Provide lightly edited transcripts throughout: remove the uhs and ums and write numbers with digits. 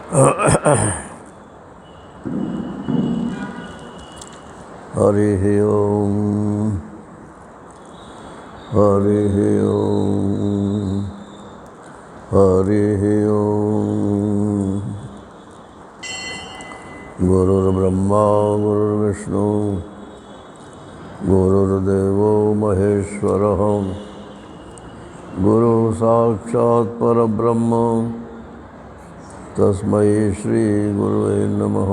हरिः ओम् हरिः ओम् हरिः ओम्। गुरुर्ब्रह्मा गुरुर्विष्णु गुरुर्देवो महेश्वरः गुरुः साक्षात् परब्रह्म तस्मै श्री गुरुवे नमः।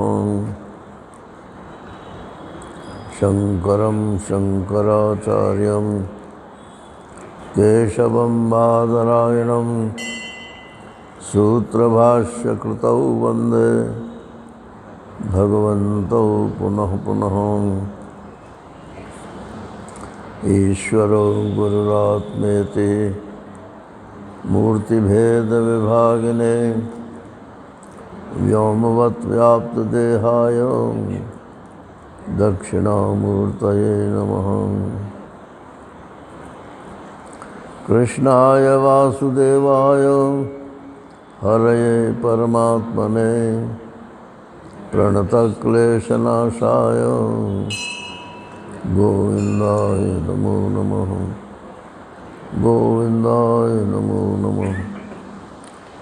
शंकरं शंकराचार्यं केशवं बादरायणं सूत्रभाष्यकृतौ वन्दे भगवन्तौ पुनः पुनः। ईश्वरो गुरुरात्मेति मूर्तिभेदविभागिने व्योमवद्व्याप्तदेहाय दक्षिणामूर्तये नमः। कृष्णाय वासुदेवाय हरये परमात्मने प्रणतक्लेशनाशाय गोविन्दाय नमो नमः। गोविन्दाय नमो नमः।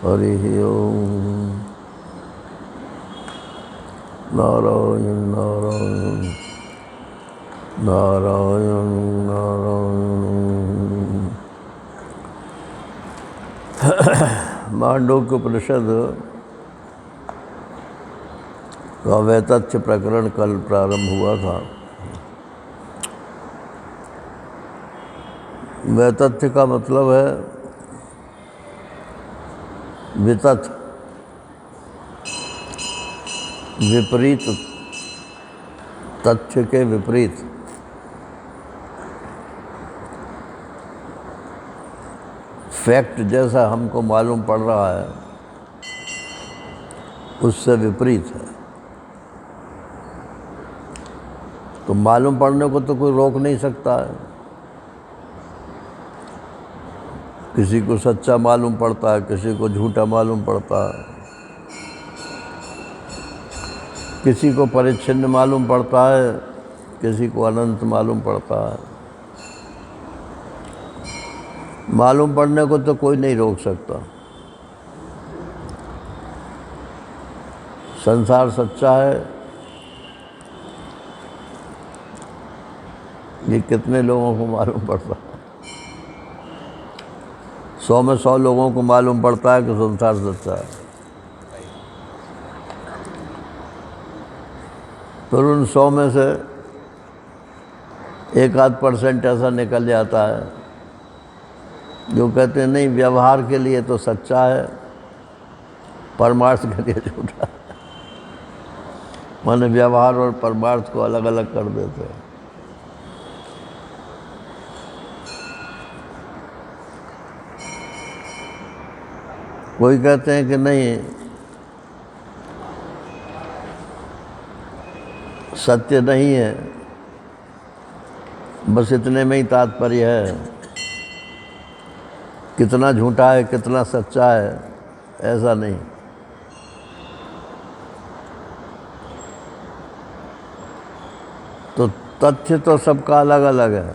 हरिः ओम्। नारायण नारायण नारायण नारायण। मांडूक्य उपनिषद का वैतथ्य प्रकरण कल प्रारंभ हुआ था। वैतथ्य का मतलब है वितथ, विपरीत, तथ्य के विपरीत। फैक्ट जैसा हमको मालूम पड़ रहा है उससे विपरीत है। तो मालूम पड़ने को तो कोई रोक नहीं सकता है। किसी को सच्चा मालूम पड़ता है, किसी को झूठा मालूम पड़ता है, किसी को परिच्छिन्न मालूम पड़ता है, किसी को अनंत मालूम पड़ता है। मालूम पड़ने को तो कोई नहीं रोक सकता। संसार सच्चा है ये कितने लोगों को मालूम पड़ता है? 100 में 100 लोगों को मालूम पड़ता है कि संसार सच्चा है। फिर उन 100 में से 1-8% ऐसा निकल जाता है जो कहते हैं नहीं, व्यवहार के लिए तो सच्चा है, परमार्थ के लिए झूठा है। माने व्यवहार और परमार्थ को अलग अलग कर देते हैं। कोई कहते हैं कि नहीं, सत्य नहीं है, बस इतने में ही तात्पर्य है। कितना झूठा है कितना सच्चा है ऐसा नहीं। तो तथ्य तो सबका अलग अलग है।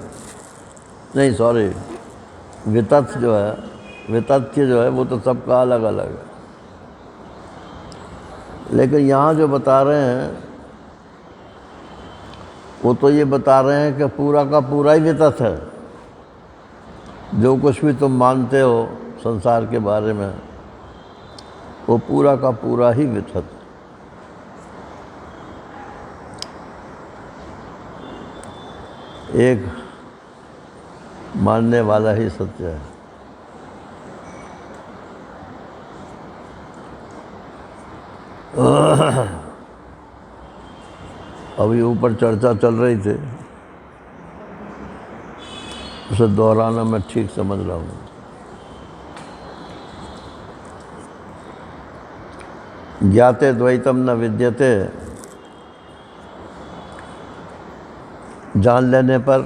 नहीं सॉरी, वितथ्य जो है, वितथ्य जो है वो तो सबका अलग अलग है। लेकिन यहाँ जो बता रहे हैं वो तो ये बता रहे हैं कि पूरा का पूरा ही वितथ है। जो कुछ भी तुम मानते हो संसार के बारे में वो पूरा का पूरा ही वितथ। एक मानने वाला ही सत्य है। अभी ऊपर चर्चा चल रही थी, उसे दोहराना मैं ठीक समझ रहा हूँ। ज्ञाते द्वैतम न विद्यते, जान लेने पर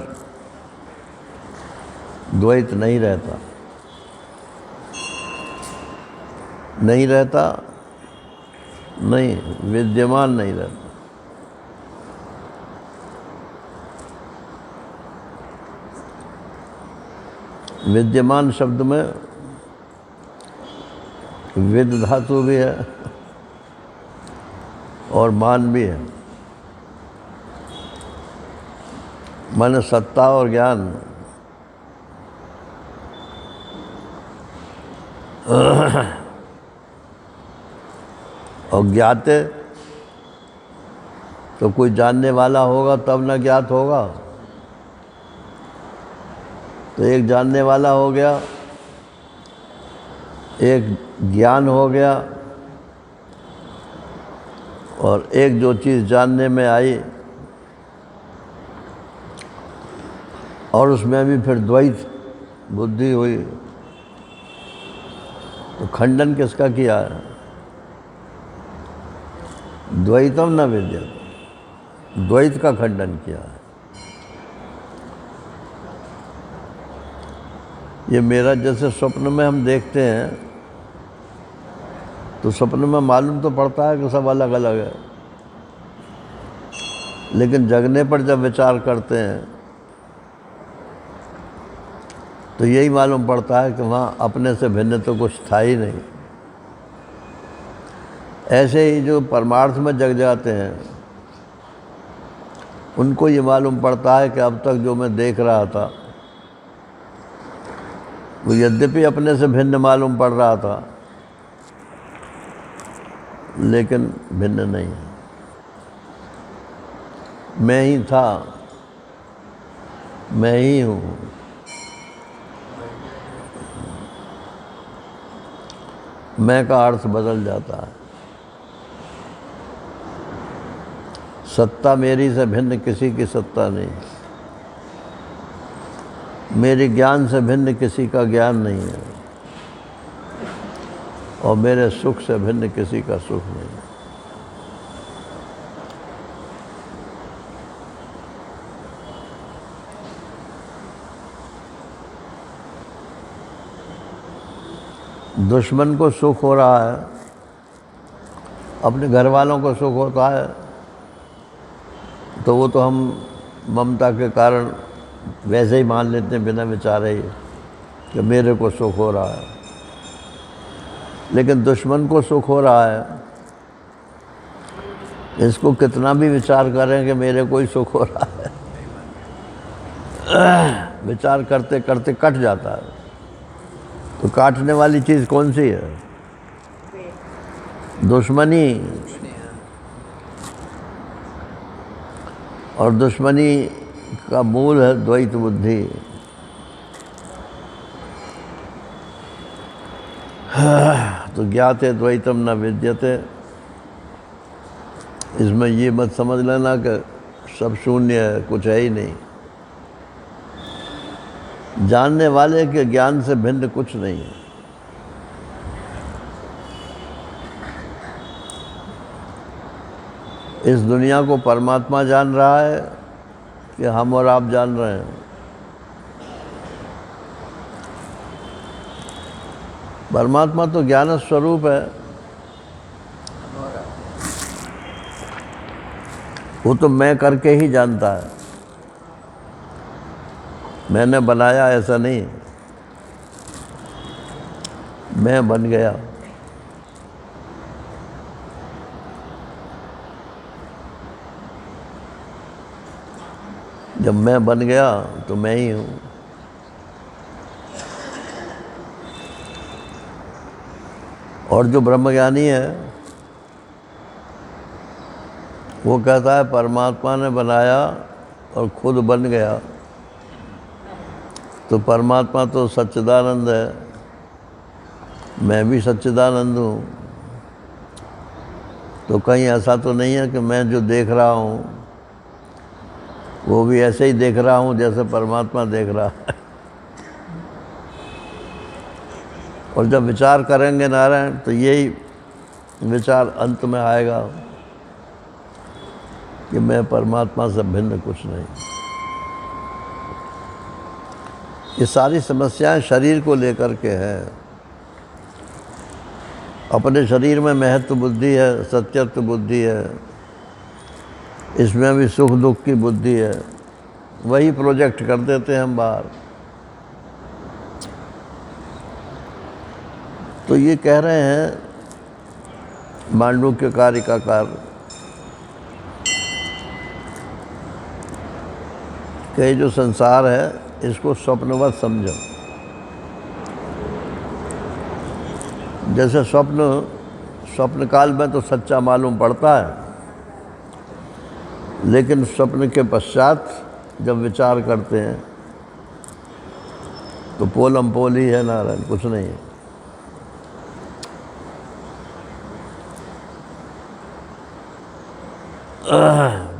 द्वैत नहीं रहता। नहीं रहता नहीं, विद्यमान नहीं रहता। विद्यमान शब्द में विद धातु भी है और मान भी है, माने सत्ता और ज्ञान। और ज्ञाते तो कोई जानने वाला होगा तब ना ज्ञात होगा। तो एक जानने वाला हो गया, एक ज्ञान हो गया, और एक जो चीज़ जानने में आई और उसमें भी फिर द्वैत बुद्धि हुई, तो खंडन किसका किया है? द्वैतम न विद्यते, द्वैत का खंडन किया है। ये मेरा जैसे स्वप्न में हम देखते हैं तो स्वप्न में मालूम तो पड़ता है कि सब अलग अलग है, लेकिन जगने पर जब विचार करते हैं तो यही मालूम पड़ता है कि वहाँ अपने से भिन्न तो कुछ था ही नहीं। ऐसे ही जो परमार्थ में जग जाते हैं उनको ये मालूम पड़ता है कि अब तक जो मैं देख रहा था वो यद्यपि अपने से भिन्न मालूम पड़ रहा था, लेकिन भिन्न नहीं है। मैं ही था, मैं ही हूँ। मैं का अर्थ बदल जाता है। सत्ता मेरी से भिन्न किसी की सत्ता नहीं, मेरे ज्ञान से भिन्न किसी का ज्ञान नहीं है, और मेरे सुख से भिन्न किसी का सुख नहीं है। दुश्मन को सुख हो रहा है, अपने घर वालों को सुख होता है, तो वो तो हम ममता के कारण वैसे ही मान लेते हैं बिना विचारे ही कि मेरे को सुख हो रहा है। लेकिन दुश्मन को सुख हो रहा है, इसको कितना भी विचार करें कि मेरे को ही सुख हो रहा है, विचार करते करते कट जाता है। तो काटने वाली चीज़ कौन सी है? दुश्मनी। और दुश्मनी का मूल है द्वैत बुद्धि। तो ज्ञाते द्वैतम न विद्यते, इसमें ये मत समझ लेना कि सब शून्य है, कुछ है ही नहीं। जानने वाले के ज्ञान से भिन्न कुछ नहीं है। इस दुनिया को परमात्मा जान रहा है कि हम और आप जान रहे हैं? परमात्मा तो ज्ञान स्वरूप है, वो तो मैं करके ही जानता है। मैंने बनाया ऐसा नहीं, मैं बन गया। जब मैं बन गया तो मैं ही हूँ। और जो ब्रह्मज्ञानी है वो कहता है परमात्मा ने बनाया और खुद बन गया। तो परमात्मा तो सच्चिदानंद है, मैं भी सच्चिदानंद हूँ। तो कहीं ऐसा तो नहीं है कि मैं जो देख रहा हूँ वो भी ऐसे ही देख रहा हूँ जैसे परमात्मा देख रहा है। और जब विचार करेंगे नारायण तो यही विचार अंत में आएगा कि मैं परमात्मा से भिन्न कुछ नहीं। ये सारी समस्याएं शरीर को लेकर के हैं। अपने शरीर में महत्व बुद्धि है, सत्यत्व बुद्धि है, इसमें भी सुख दुख की बुद्धि है, वही प्रोजेक्ट कर देते हैं हम बाहर। तो ये कह रहे हैं मांडूक्य कारिकाकार कि जो संसार है इसको स्वप्नवत समझो। जैसे स्वप्न काल में तो सच्चा मालूम पड़ता है, लेकिन स्वप्न के पश्चात जब विचार करते हैं तो पोलम पोल ही है नारायण, कुछ नहीं है।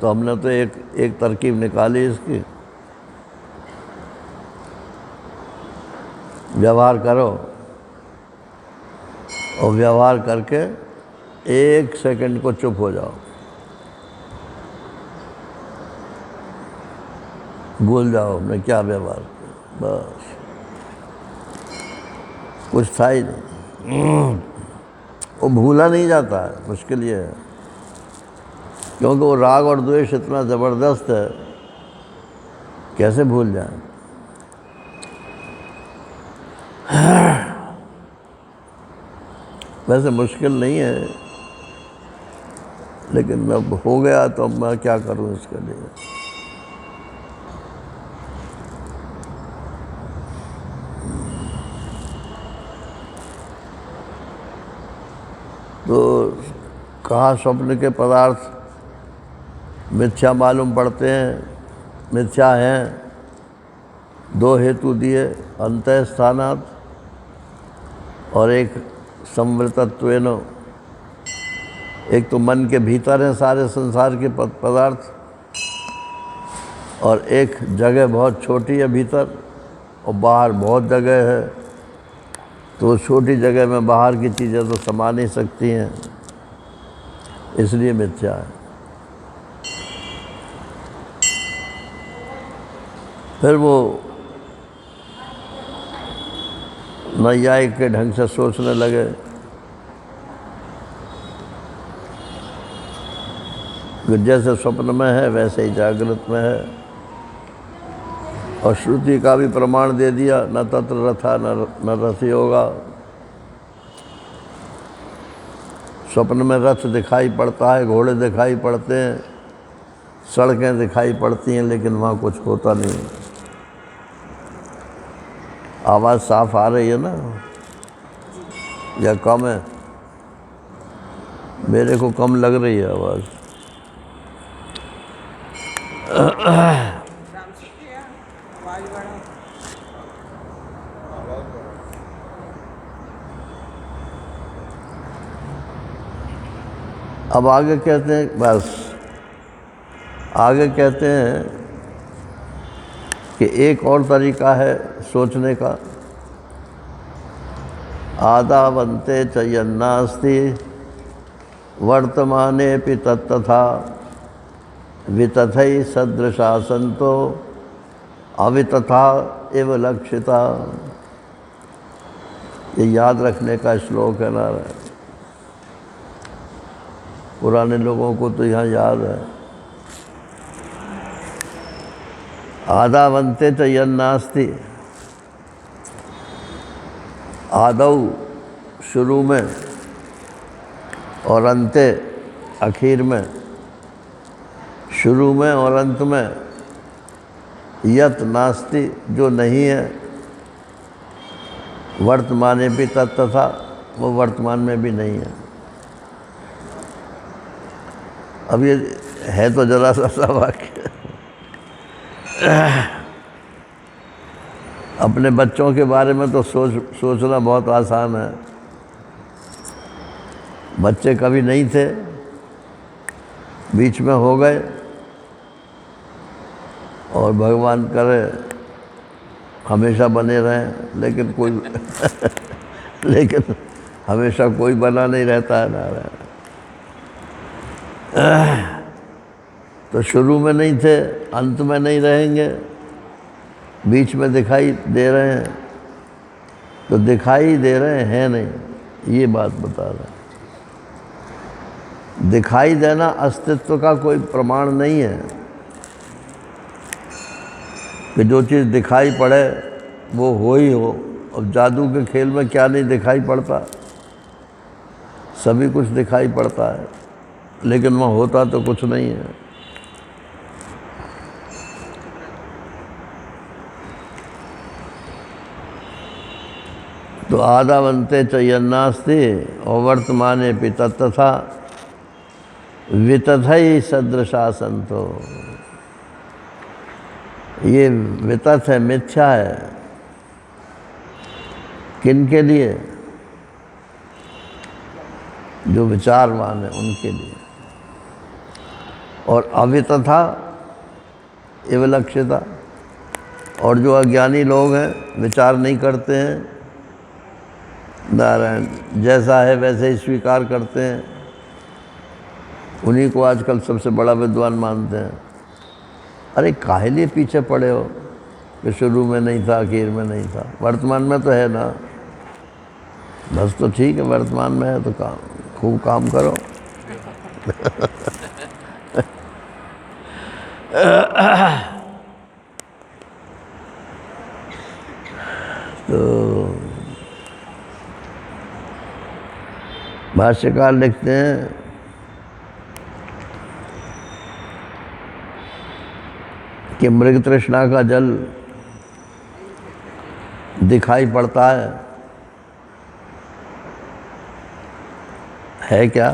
तो हमने तो एक तरकीब निकाली इसकी, व्यवहार करो और व्यवहार करके 1 सेकंड को चुप हो जाओ, भूल जाओ हमने क्या व्यवहार किया, बस कुछ था ही नहीं। वो भूला नहीं जाता है, मुश्किल ये है, क्योंकि वो राग और द्वेष इतना ज़बरदस्त है, कैसे भूल जाए। वैसे मुश्किल नहीं है, लेकिन अब हो गया तो अब मैं क्या करूं इसके लिए। तो कहाँ स्वप्न के पदार्थ मिथ्या मालूम पड़ते हैं, मिथ्या हैं। 2 हेतु दिए, अंतःस्थानात् और एक संवृतत्वेन। एक तो मन के भीतर हैं सारे संसार के पदार्थ, और एक जगह बहुत छोटी है भीतर और बाहर बहुत जगह है, तो छोटी जगह में बाहर की चीज़ें तो समा नहीं सकती हैं, इसलिए मिथ्या है। फिर वो नैयायिक के ढंग से सोचने लगे कि जैसे स्वप्न में है वैसे ही जागृत में है, और श्रुति का भी प्रमाण दे दिया, न तत्र रथा न रथी होगा। स्वप्न में रथ दिखाई पड़ता है, घोड़े दिखाई पड़ते हैं, सड़कें दिखाई पड़ती हैं, लेकिन वहाँ कुछ होता नहीं है। आवाज़ साफ आ रही है ना, या कम है? मेरे को कम लग रही है आवाज़। अब आगे कहते हैं, बस आगे कहते हैं कि एक और तरीका है सोचने का। आदावन्ते च यन्नास्ति वर्तमानेऽपि तत्तथा वितथै सदृशा सन्तो अवितथा एव लक्षिता। ये याद रखने का श्लोक है नारायण, पुराने लोगों को तो यहाँ याद है। आदावन्ते च यन्नास्ति, आदौ शुरू में और अंते आखिर में, शुरू में और अंत में, यत नास्ति जो नहीं है, वर्तमाने भी तत्तथा वो वर्तमान में भी नहीं है। अब ये है तो जरा सा वाक्य। अपने बच्चों के बारे में तो सोचना बहुत आसान है। बच्चे कभी नहीं थे, बीच में हो गए, और भगवान करे हमेशा बने रहें, लेकिन कोई लेकिन हमेशा कोई बना नहीं रहता है नारायण। तो शुरू में नहीं थे, अंत में नहीं रहेंगे, बीच में दिखाई दे रहे हैं, तो दिखाई दे रहे हैं नहीं, ये बात बता रहा है। दिखाई देना अस्तित्व का कोई प्रमाण नहीं है कि जो चीज़ दिखाई पड़े वो हो ही हो। अब जादू के खेल में क्या नहीं दिखाई पड़ता, सभी कुछ दिखाई पड़ता है, लेकिन वहाँ होता तो कुछ नहीं है। तो आदावंते च यन्नास्ति और वर्तमाने भी तथा वितथई सदृशा संतो। ये वितथ है, मिथ्या है। किन के लिए? जो विचारवान है उनके लिए। और अवितथा विलक्षिता, और जो अज्ञानी लोग हैं, विचार नहीं करते हैं, नारायण जैसा है वैसे ही स्वीकार करते हैं, उन्हीं को आजकल सबसे बड़ा विद्वान मानते हैं। अरे काहे लिए पीछे पड़े हो कि शुरू में नहीं था, आखिर में नहीं था, वर्तमान में तो है ना। बस तो ठीक है, वर्तमान में है तो काम खूब काम करो। तो भाष्यकार लिखते हैं कि मृग तृष्णा का जल दिखाई पड़ता है क्या?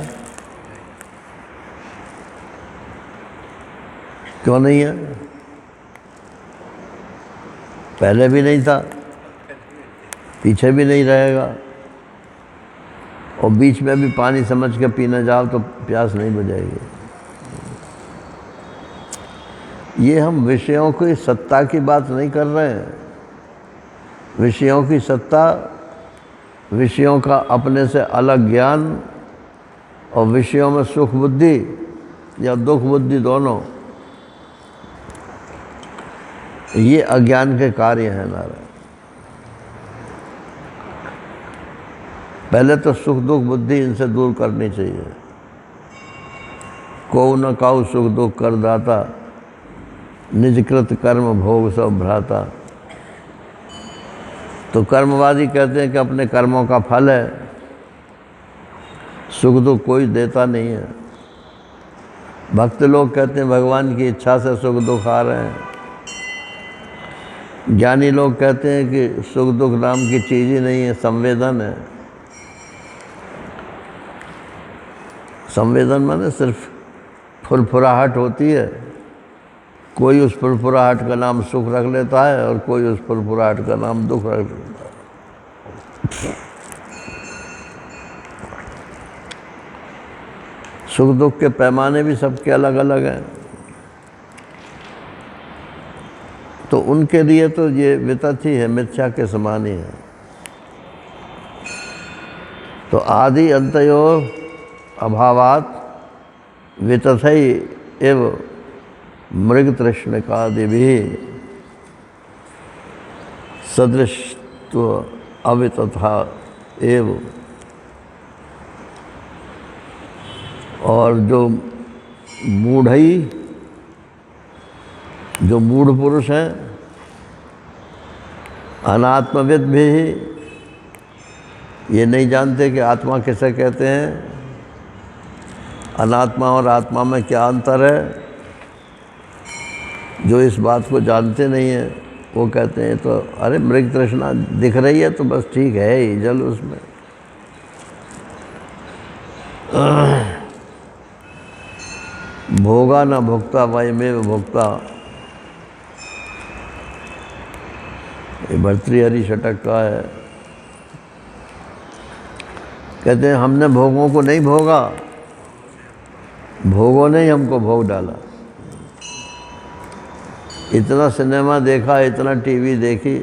क्यों नहीं है? पहले भी नहीं था, पीछे भी नहीं रहेगा, और बीच में भी पानी समझ के पीने जाओ तो प्यास नहीं बुझाएगी। ये हम विषयों की सत्ता की बात नहीं कर रहे हैं। विषयों की सत्ता, विषयों का अपने से अलग ज्ञान, और विषयों में सुख बुद्धि या दुख बुद्धि दोनों, ये अज्ञान के कार्य हैं नारायण। पहले तो सुख दुख बुद्धि इनसे दूर करनी चाहिए। को न काऊ सुख दुख कर दाता, निजकृत कर्म भोग सब भ्राता। तो कर्मवादी कहते हैं कि अपने कर्मों का फल है, सुख दुख कोई देता नहीं है। भक्त लोग कहते हैं भगवान की इच्छा से सुख दुख आ रहे हैं। ज्ञानी लोग कहते हैं कि सुख दुख नाम की चीज़ ही नहीं है, संवेदन है। संवेदन माने सिर्फ फुरफुराहट होती है। कोई उस फुरफुराहट का नाम सुख रख लेता है और कोई उस फुरफुराहट का नाम दुख रख लेता है। सुख दुख के पैमाने भी सबके अलग अलग हैं। तो उनके लिए तो ये वितथ ही है, मिथ्या के समान ही है। तो आदि अंतयोर अभावात वितथई एव मृग तृष्णिकादि भी सदृशत्व अवितथा एव। और जो मूढ़ई, जो मूढ़ पुरुष हैं, अनात्मविद भी ये नहीं जानते कि आत्मा किसे कहते हैं, अनात्मा और आत्मा में क्या अंतर है। जो इस बात को जानते नहीं हैं वो कहते हैं तो अरे मृग तृष्णा दिख रही है तो बस ठीक है ही, जल उसमें। भोगा न भुक्ता वयमेव भुक्ता, ये भर्तृहरि षटक का है। कहते हैं हमने भोगों को नहीं भोगा, भोगों ने ही हमको भोग डाला। इतना सिनेमा देखा, इतना टीवी देखी,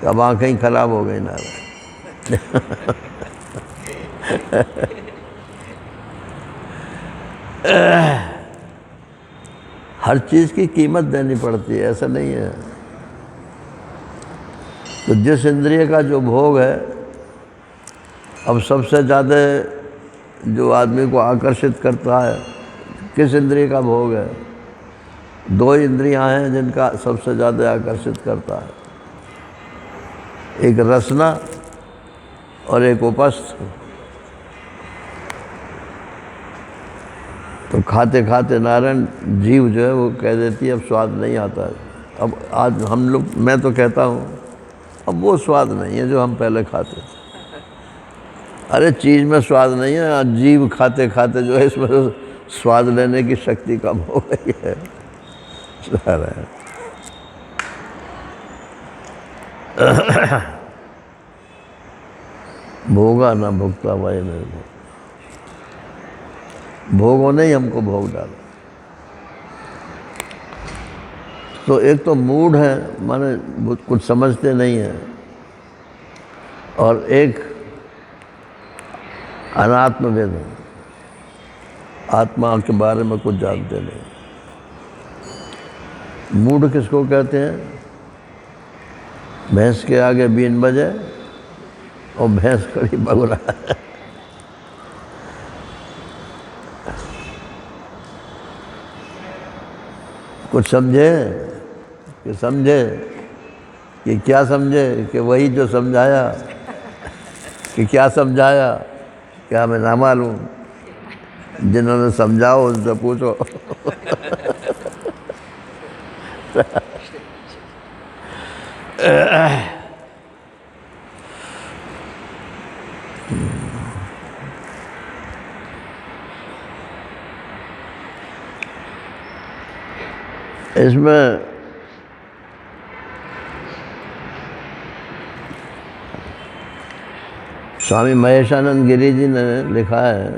अब आँखें ही खराब हो गई नारायण। हर चीज़ की कीमत देनी पड़ती है, ऐसा नहीं है। तो जिस इंद्रिय का जो भोग है अब सबसे ज़्यादा जो आदमी को आकर्षित करता है किस इंद्रिय का भोग है? दो इंद्रियां हैं जिनका सबसे ज़्यादा आकर्षित करता है, एक रसना और एक उपस्थ। तो खाते खाते नारायण जीव जो है वो कह देती है अब स्वाद नहीं आता है। अब आज हम लोग, मैं तो कहता हूँ अब वो स्वाद नहीं है जो हम पहले खाते थे। अरे चीज़ में स्वाद नहीं है, आज जीव खाते खाते जो है इसमें स्वाद लेने की शक्ति कम हो गई है। भोगा ना भुगता भाई ने, भोगों ने ही हमको भोग डाला। तो एक तो मूड है, माने कुछ समझते नहीं है, और एक अनात्मवेद है, आत्मा के बारे में कुछ जानते नहीं। मूड किसको कहते हैं? भैंस के आगे बीन बजे और भैंस खड़ी बग रहा है। कुछ समझे कि समझे कि क्या समझे कि वही जो समझाया कि क्या समझाया, क्या हमें ना मालूम? जिन्होंने समझाओ उनसे पूछो। इसमें स्वामी महेशानंद गिरी जी ने लिखा है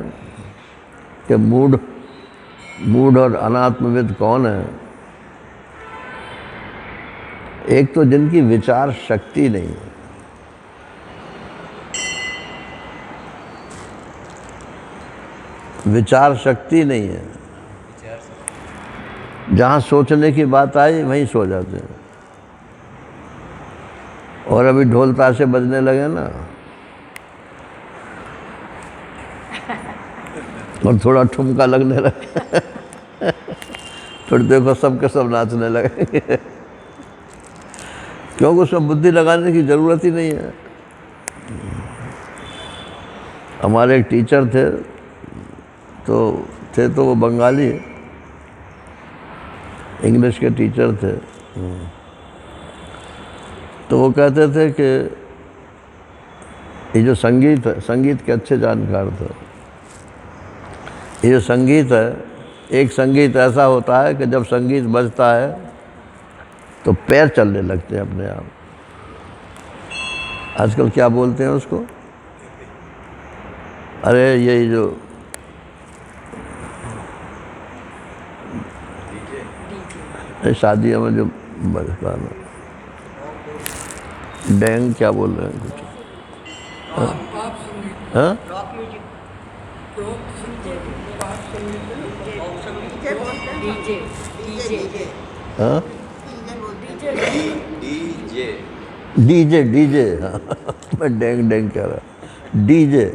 कि मूड और अनात्मविद कौन है? एक तो जिनकी विचार शक्ति नहीं है, विचार शक्ति नहीं है, जहाँ सोचने की बात आई वहीं सो जाते हैं। और अभी ढोल ताशे बजने लगे ना, और थोड़ा ठुमका लगने लगे, फिर देखो सबके सब नाचने लगेंगे, क्योंकि उसमें बुद्धि लगाने की ज़रूरत ही नहीं है। हमारे एक टीचर थे, तो वो बंगाली, इंग्लिश के टीचर थे। तो वो कहते थे कि ये जो संगीत है, संगीत के अच्छे जानकार थे। ये जो संगीत है, एक संगीत ऐसा होता है कि जब संगीत बजता है तो पैर चलने लगते हैं अपने आप। आजकल क्या बोलते हैं उसको? अरे ये जो शादियों में जो बजता है, डैंग क्या बोल रहे हैं कुछ? हाँ? हाँ? डीजे हाँ, मैं डैंग कह रहा। डीजे,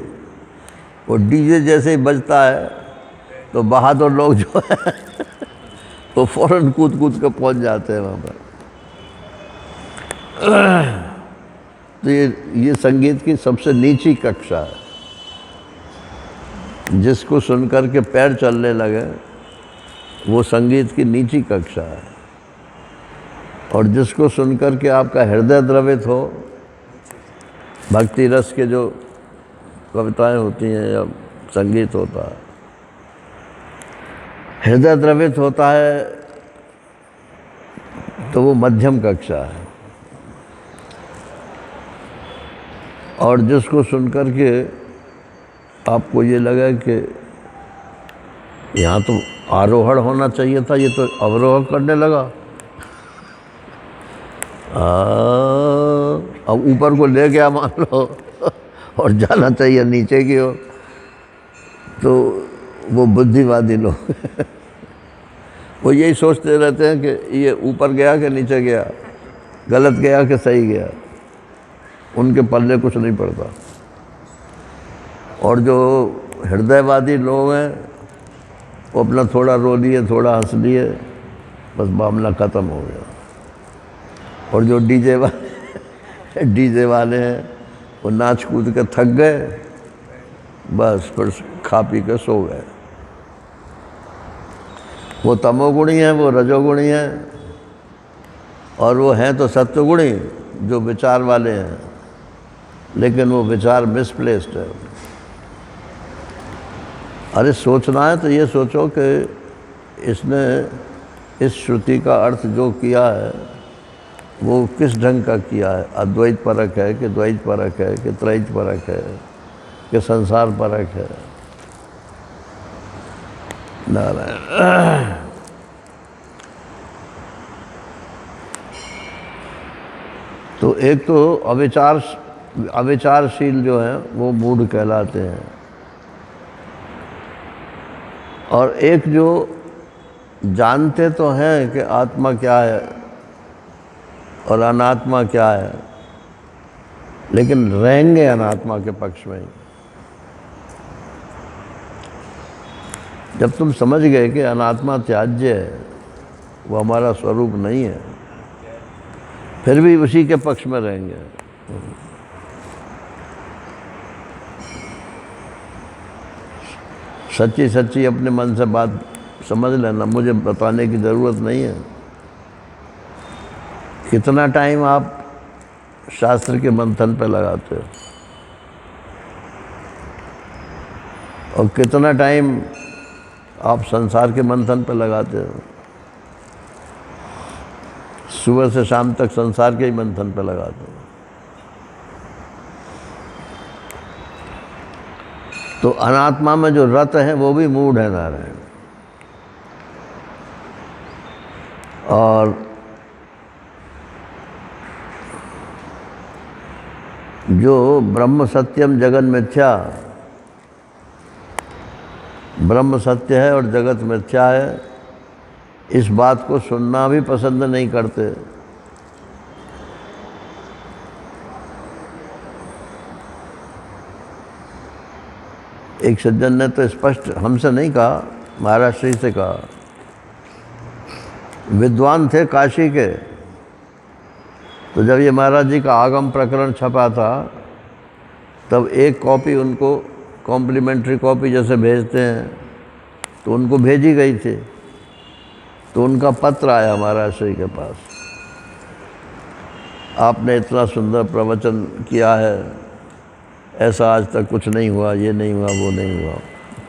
वो डीजे जैसे ही बजता है तो बहादुर लोग जो है वो फौरन कूद के पहुंच जाते हैं वहाँ पर। तो ये संगीत की सबसे नीची कक्षा है। जिसको सुनकर के पैर चलने लगे वो संगीत की नीची कक्षा है, और जिसको सुनकर के आपका हृदय द्रवित हो, भक्ति रस के जो कविताएं होती हैं या संगीत होता है, हृदय द्रवित होता है, तो वो मध्यम कक्षा है। और जिसको सुनकर के आपको ये लगा कि यहाँ तो आरोहण होना चाहिए था, ये तो अवरोहण करने लगा, अब ऊपर को ले गया मान लो और जाना चाहिए नीचे की ओर, तो वो बुद्धिवादी लोग वो यही सोचते रहते हैं कि ये ऊपर गया कि नीचे गया, गलत गया कि सही गया, उनके पल्ले कुछ नहीं पड़ता। और जो हृदयवादी लोग हैं वो अपना थोड़ा रो लिए, थोड़ा हंस लिए, बस मामला ख़त्म हो गया। और जो डीजे वाले हैं वो नाच कूद के थक गए, बस फिर खा पी के सो गए। वो तमोगुणी हैं, वो रजोगुणी हैं, और वो हैं तो सत्वगुणी जो विचार वाले हैं, लेकिन वो विचार मिसप्लेस्ड है। अरे सोचना है तो ये सोचो कि इसने इस श्रुति का अर्थ जो किया है वो किस ढंग का किया है। अद्वैत परक है कि द्वैत परक है कि त्रैत परक है कि संसार परक है। नारायण। तो एक तो अविचारशील जो हैं वो मूढ़ कहलाते हैं, और एक जो जानते तो हैं कि आत्मा क्या है और अनात्मा क्या है, लेकिन रहेंगे अनात्मा के पक्ष में ही। जब तुम समझ गए कि अनात्मा त्याज्य है, वो हमारा स्वरूप नहीं है, फिर भी उसी के पक्ष में रहेंगे। सच्ची सच्ची अपने मन से बात समझ लेना, मुझे बताने की ज़रूरत नहीं है। कितना टाइम आप शास्त्र के मंथन पे लगाते हो और कितना टाइम आप संसार के मंथन पे लगाते हो। सुबह से शाम तक संसार के ही मंथन पे लगाते हो। तो अनात्मा में जो रत है वो भी मूढ़ है नारायण। और जो ब्रह्म सत्यम जगत मिथ्या, ब्रह्म सत्य है और जगत मिथ्या है, इस बात को सुनना भी पसंद नहीं करते। एक सज्जन ने तो स्पष्ट हमसे नहीं कहा, महाराज श्री से कहा, विद्वान थे काशी के। तो जब ये महाराज जी का आगम प्रकरण छपा था तब एक कॉपी उनको कॉम्प्लीमेंट्री कॉपी जैसे भेजते हैं तो उनको भेजी गई थी। तो उनका पत्र आया महाराज श्री के पास, आपने इतना सुंदर प्रवचन किया है, ऐसा आज तक कुछ नहीं हुआ, ये नहीं हुआ, वो नहीं हुआ।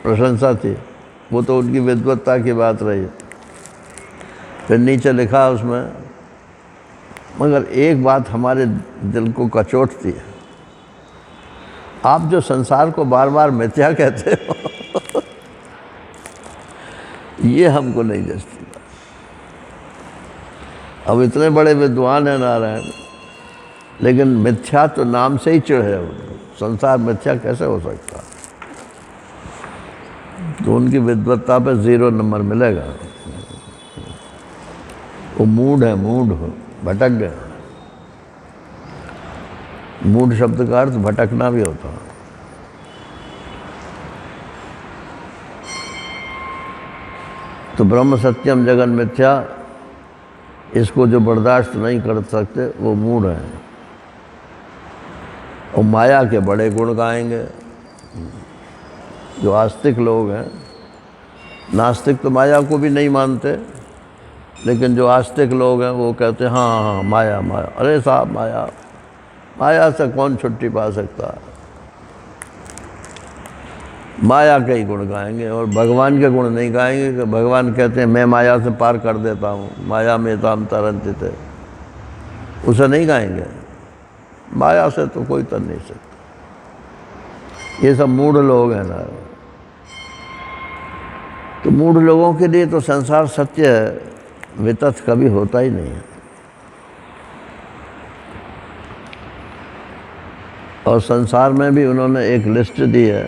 प्रशंसा थी, वो तो उनकी विद्वत्ता की बात रही। फिर नीचे लिखा उसमें, मगर एक बात हमारे दिल को कचोटती है, आप जो संसार को बार बार मिथ्या कहते हो ये हमको नहीं जचती। अब इतने बड़े विद्वान हैं नारायण, लेकिन मिथ्या तो नाम से ही चिढ़ है उनको। संसार मिथ्या कैसे हो सकता? तो उनकी विद्वत्ता पे 0 नंबर मिलेगा। वो मूढ़ है, मूढ़ भटक गए। मूढ़ शब्द का अर्थ भटकना भी होता है। तो ब्रह्म सत्यम जगन मिथ्या, इसको जो बर्दाश्त नहीं कर सकते वो मूढ़ हैं। और माया के बड़े गुण गाएंगे जो आस्तिक लोग हैं। नास्तिक तो माया को भी नहीं मानते, लेकिन जो आस्तिक लोग हैं वो कहते हैं हाँ हाँ माया माया। अरे साहब, माया माया से कौन छुट्टी पा सकता है? माया के ही गुण गाएंगे और भगवान के गुण नहीं गाएंगे। कि भगवान कहते हैं मैं माया से पार कर देता हूँ, माया में ताम तरंत थे, उसे नहीं गाएंगे। माया से तो कोई तर नहीं सकता। ये सब मूढ़ लोग हैं ना। तो मूढ़ लोगों के लिए तो संसार सत्य है, वितथ कभी होता ही नहीं है। और संसार में भी उन्होंने एक लिस्ट दी है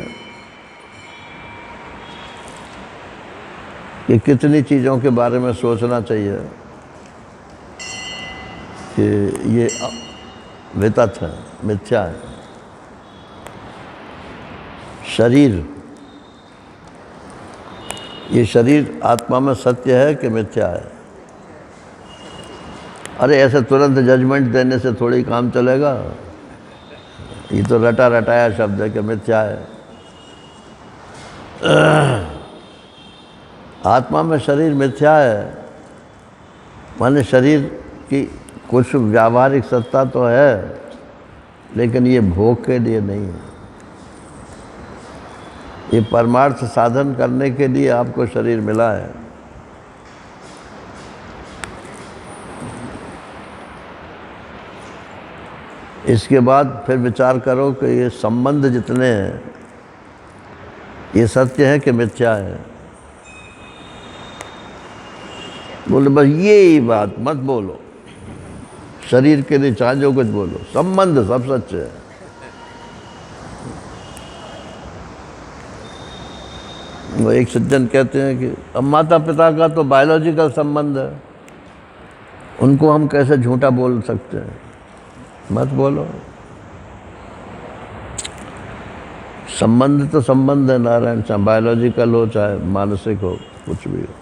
कि कितनी चीज़ों के बारे में सोचना चाहिए कि ये वितथ है, मिथ्या है। शरीर, ये शरीर आत्मा में सत्य है कि मिथ्या है? अरे ऐसे तुरंत जजमेंट देने से थोड़ी काम चलेगा। ये तो रटा रटाया शब्द है कि मिथ्या है। आत्मा में शरीर मिथ्या है, माने शरीर की कुछ व्यावहारिक सत्ता तो है, लेकिन ये भोग के लिए नहीं है। ये परमार्थ साधन करने के लिए आपको शरीर मिला है। इसके बाद फिर विचार करो कि ये संबंध जितने हैं ये सत्य है कि मिथ्या है। बोले बस यही बात मत बोलो, शरीर के लिए चाहे जो कुछ बोलो, संबंध सब सच है। वो एक सज्जन कहते हैं कि अब माता पिता का तो बायोलॉजिकल संबंध है, उनको हम कैसे झूठा बोल सकते हैं? मत बोलो, संबंध तो संबंध है नारायण, चाहे बायोलॉजिकल हो चाहे मानसिक हो, कुछ भी हो,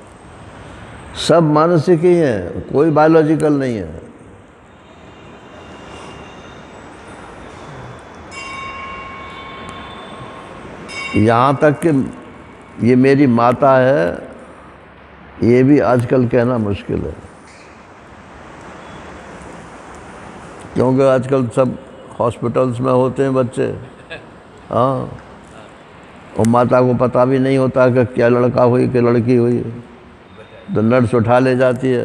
सब मानसिक ही है, कोई बायोलॉजिकल नहीं है। यहाँ तक कि ये मेरी माता है, ये भी आजकल कहना मुश्किल है, क्योंकि आजकल सब हॉस्पिटल्स में होते हैं बच्चे। हाँ, और माता को पता भी नहीं होता कि क्या लड़का हुई कि लड़की हुई, तो नर्स उठा ले जाती है।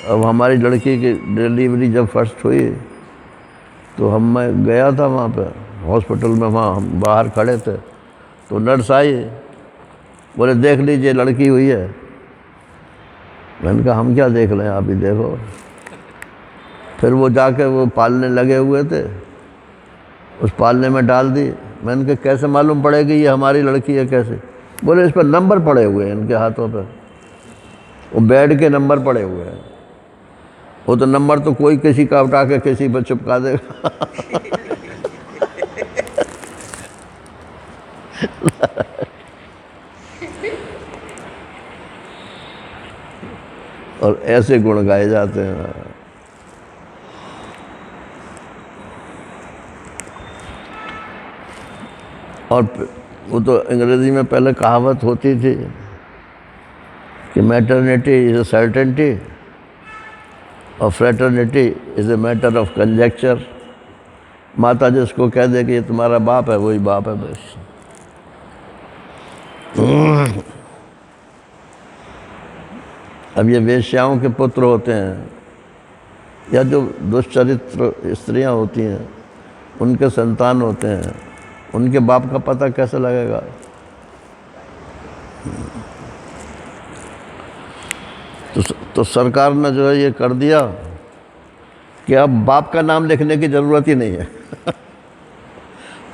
अब हमारी लड़की की डिलीवरी जब फर्स्ट हुई तो मैं गया था वहाँ पे हॉस्पिटल में, वहाँ हम बाहर खड़े थे, तो नर्स आई, बोले देख लीजिए लड़की हुई है। मैंने कहा हम क्या देख लें, आप ही देखो। फिर वो जाके वो पालने लगे हुए थे, उस पालने में डाल दी। मैंने कहा कैसे मालूम पड़ेगी ये हमारी लड़की है कैसे? बोले इस पर नंबर पड़े हुए हैं इनके हाथों पे, वो बेड के नंबर पड़े हुए हैं। वो तो नंबर तो कोई किसी का उठा के किसी पर चिपका देगा। और ऐसे गुण गाए जाते हैं। और वो तो अंग्रेजी में पहले कहावत होती थी कि मैटरनिटी इज़ अ सर्टेनिटी और fraternity is a matter of conjecture. माता जिसको कह दे कि ये तुम्हारा बाप है, वही बाप है बस। अब ये वेश्याओं के पुत्र होते हैं या जो दुष्चरित्र स्त्रियां होती हैं, उनके संतान होते हैं, उनके बाप का पता कैसे लगेगा? तो सरकार ने जो है ये कर दिया कि अब बाप का नाम लिखने की ज़रूरत ही नहीं है।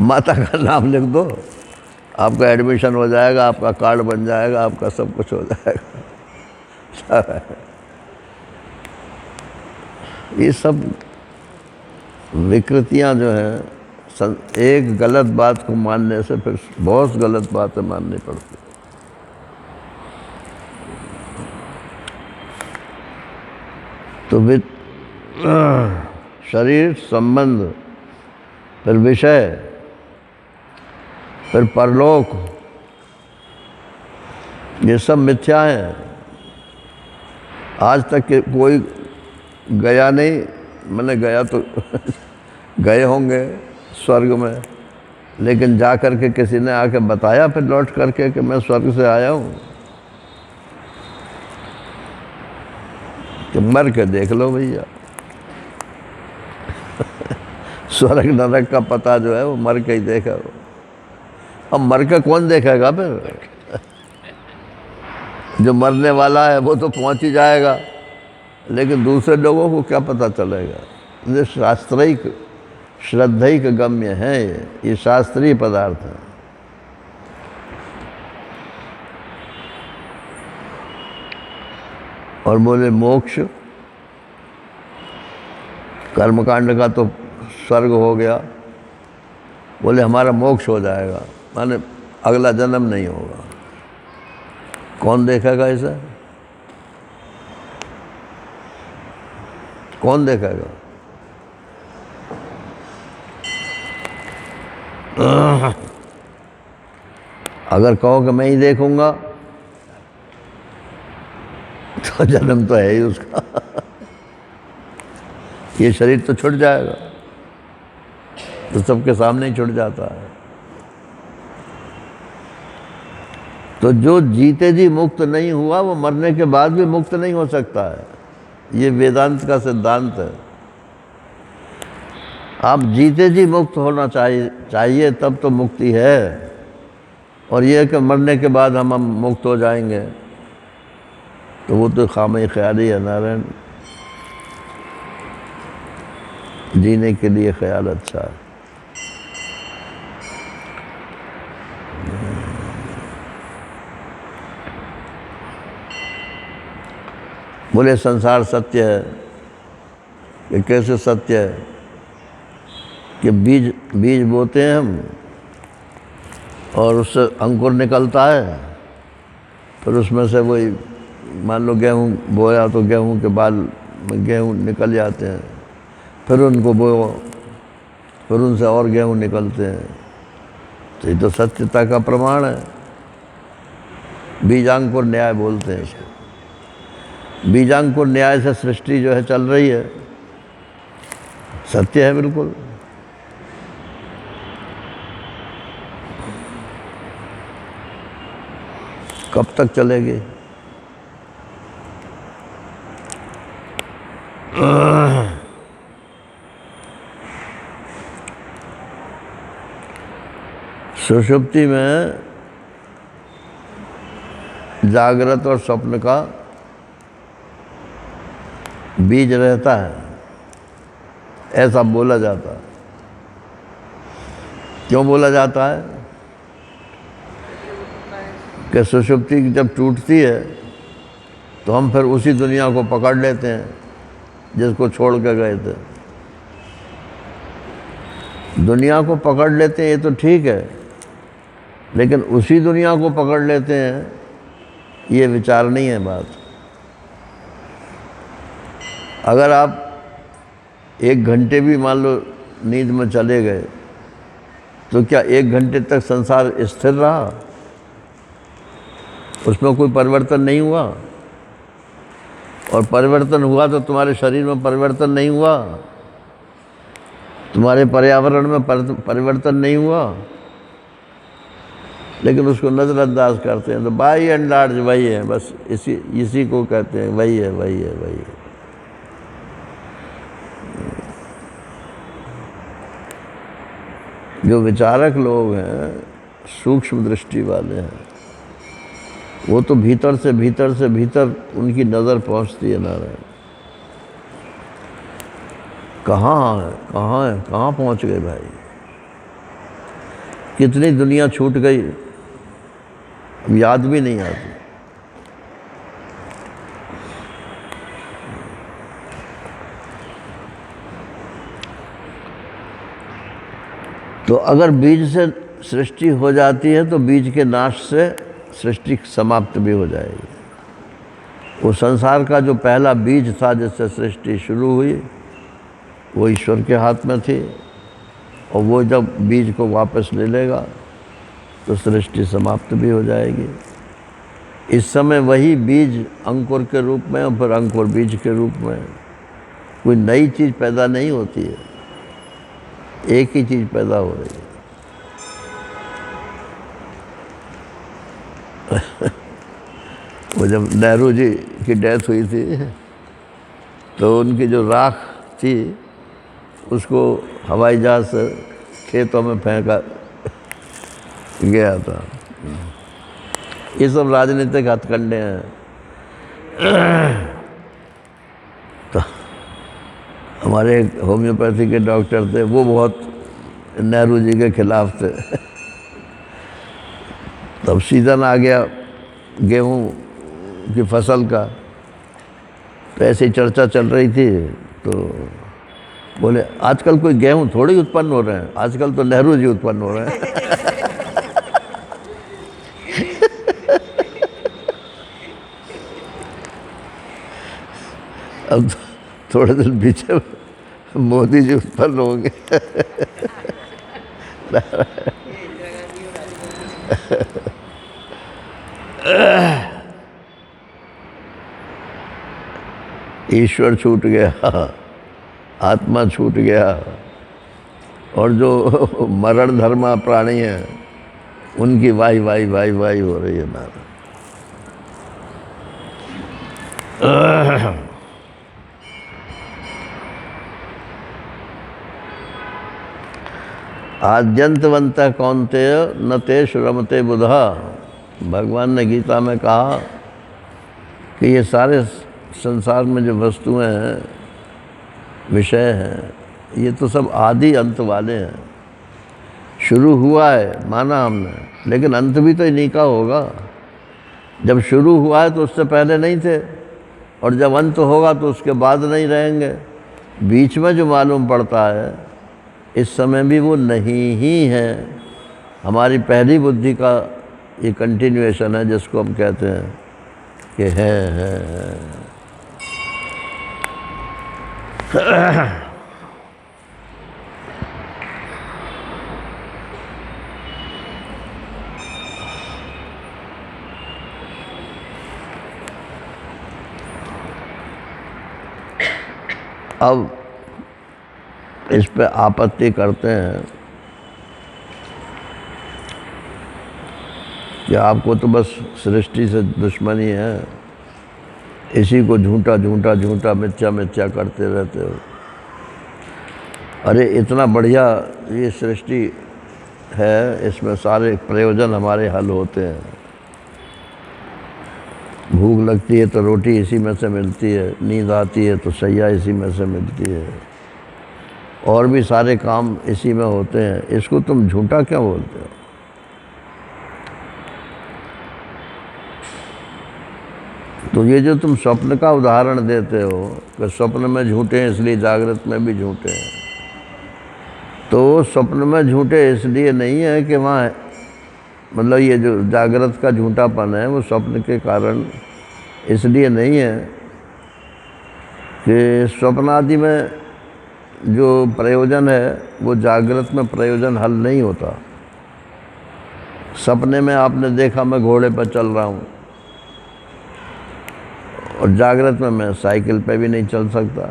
माता का नाम लिख दो, आपका एडमिशन हो जाएगा, आपका कार्ड बन जाएगा, आपका सब कुछ हो जाएगा। ये सब विकृतियां जो हैं, एक गलत बात को मानने से फिर बहुत गलत बातें माननी पड़ती। तो शरीर, संबंध, फिर विषय, फिर परलोक, ये सब मिथ्या है। आज तक के कोई गया नहीं, मैंने गया तो गए होंगे स्वर्ग में, लेकिन जा कर के किसी ने आके बताया फिर लौट करके कि मैं स्वर्ग से आया हूँ? कि मर के देख लो भैया। स्वर्ग नरक का पता जो है वो मर के ही देखा वो। अब मर के कौन देखेगा फिर? जो मरने वाला है वो तो पहुंच ही जाएगा, लेकिन दूसरे लोगों को क्या पता चलेगा? ये शास्त्रिक श्रद्धैक गम्य है, ये शास्त्रीय पदार्थ है। और बोले मोक्ष, कर्मकांड का तो स्वर्ग हो गया, बोले हमारा मोक्ष हो जाएगा, माने अगला जन्म नहीं होगा। कौन देखेगा ऐसा? कौन देखेगा? अगर कहो कि मैं ही देखूंगा तो जन्म तो है ही उसका। ये शरीर तो छूट जाएगा, तो सबके सामने ही छूट जाता है। तो जो जीते जी मुक्त नहीं हुआ वो मरने के बाद भी मुक्त नहीं हो सकता है। ये वेदांत का सिद्धांत है। आप जीते जी मुक्त होना चाहिए तब तो मुक्ति है। और ये कि मरने के बाद हम मुक्त हो जाएंगे तो वो तो खामी ख्याली है नारायण। जीने के लिए ख्याल अच्छा है। बोले संसार सत्य है। कि कैसे सत्य है? कि बीज बोते हैं हम और उससे अंकुर निकलता है, फिर उसमें से वही मान लो गेहूँ बोया तो गेहूँ के बाल में गेहूँ निकल जाते हैं, फिर उनको बोयो, फिर उनसे और गेहूँ निकलते हैं। तो ये तो सत्यता का प्रमाण है। बीजांकुर न्याय बोलते हैं इसको। बीजांकुर न्याय से सृष्टि जो है चल रही है, सत्य है बिल्कुल। कब तक चलेगी? सुषुप्ति में जागृत और स्वप्न का बीज रहता है, ऐसा बोला जाता है। क्यों बोला जाता है? कि सुषुप्ति जब टूटती है तो हम फिर उसी दुनिया को पकड़ लेते हैं जिसको छोड़ के गए थे। दुनिया को पकड़ लेते हैं ये तो ठीक है, लेकिन उसी दुनिया को पकड़ लेते हैं ये विचार नहीं है बात। अगर आप 1 घंटे भी मान लो नींद में चले गए तो क्या 1 घंटे तक संसार स्थिर रहा? उसमें कोई परिवर्तन नहीं हुआ। और परिवर्तन हुआ तो तुम्हारे शरीर में परिवर्तन नहीं हुआ, तुम्हारे पर्यावरण में परिवर्तन नहीं हुआ, लेकिन उसको नज़रअंदाज करते हैं। तो बाई एंड लार्ज वही है, बस इसी को कहते हैं वही है, वही है, वही है। जो विचारक लोग हैं, सूक्ष्म दृष्टि वाले हैं, वो तो भीतर से भीतर उनकी नज़र पहुंचती है नारायण। कहाँ पहुंच गए भाई? कितनी दुनिया छूट गई, अब याद भी नहीं आती। तो अगर बीज से सृष्टि हो जाती है तो बीज के नाश से सृष्टि समाप्त भी हो जाएगी। वो संसार का जो पहला बीज था जिससे सृष्टि शुरू हुई, वो ईश्वर के हाथ में थी, और वो जब बीज को वापस ले लेगा तो सृष्टि समाप्त भी हो जाएगी। इस समय वही बीज अंकुर के रूप में और फिर अंकुर बीज के रूप में, कोई नई चीज़ पैदा नहीं होती है, एक ही चीज़ पैदा हो रही है। वो जब नेहरू जी की डेथ हुई थी तो उनकी जो राख थी उसको हवाई जहाज से खेतों में फेंका गया था। ये सब राजनीतिक हथकंडे हैं। तो हमारे होम्योपैथी के डॉक्टर थे, वो बहुत नेहरू जी के खिलाफ थे। तब सीजन आ गया गेहूं की फसल का, तो ऐसी चर्चा चल रही थी, तो बोले आजकल कोई गेहूं थोड़ी उत्पन्न हो रहे हैं, आजकल तो नेहरू जी उत्पन्न हो रहे हैं। अब थोड़े दिन पीछे मोदी जी उत्पन्न होंगे। ईश्वर छूट गया, आत्मा छूट गया, और जो मरण धर्मा प्राणी हैं उनकी वाई वाई वाई वाई हो रही है महाराज। आद्यंतवंत कौन्तेय न ते श्रमते बुधा। भगवान ने गीता में कहा कि ये सारे संसार में जो वस्तुएं हैं, विषय हैं, ये तो सब आदि अंत वाले हैं। शुरू हुआ है माना हमने, लेकिन अंत भी तो इन्हीं का होगा। जब शुरू हुआ है तो उससे पहले नहीं थे, और जब अंत होगा तो उसके बाद नहीं रहेंगे। बीच में जो मालूम पड़ता है इस समय भी वो नहीं ही है। हमारी पहली बुद्धि का ये कंटिन्यूएशन है, जिसको हम कहते हैं कि है। अब इस पे आपत्ति करते हैं कि आपको तो बस सृष्टि से दुश्मनी है, इसी को झूठा झूठा झूठा मिथ्या मिथ्या करते रहते हो। अरे इतना बढ़िया ये सृष्टि है, इसमें सारे प्रयोजन हमारे हल होते हैं। भूख लगती है तो रोटी इसी में से मिलती है, नींद आती है तो सैया इसी में से मिलती है, और भी सारे काम इसी में होते हैं। इसको तुम झूठा क्यों बोलते हो? तो ये जो तुम स्वप्न का उदाहरण देते हो कि स्वप्न में झूठे हैं इसलिए जागृत में भी झूठे हैं, तो स्वप्न में झूठे इसलिए नहीं है कि वहाँ, मतलब ये जो जागृत का झूठापन है वो स्वप्न के कारण इसलिए नहीं है कि स्वप्न आदि में जो प्रयोजन है वो जागृत में प्रयोजन हल नहीं होता। सपने में आपने देखा मैं घोड़े पर चल रहा हूँ, और जागृत में मैं साइकिल पे भी नहीं चल सकता,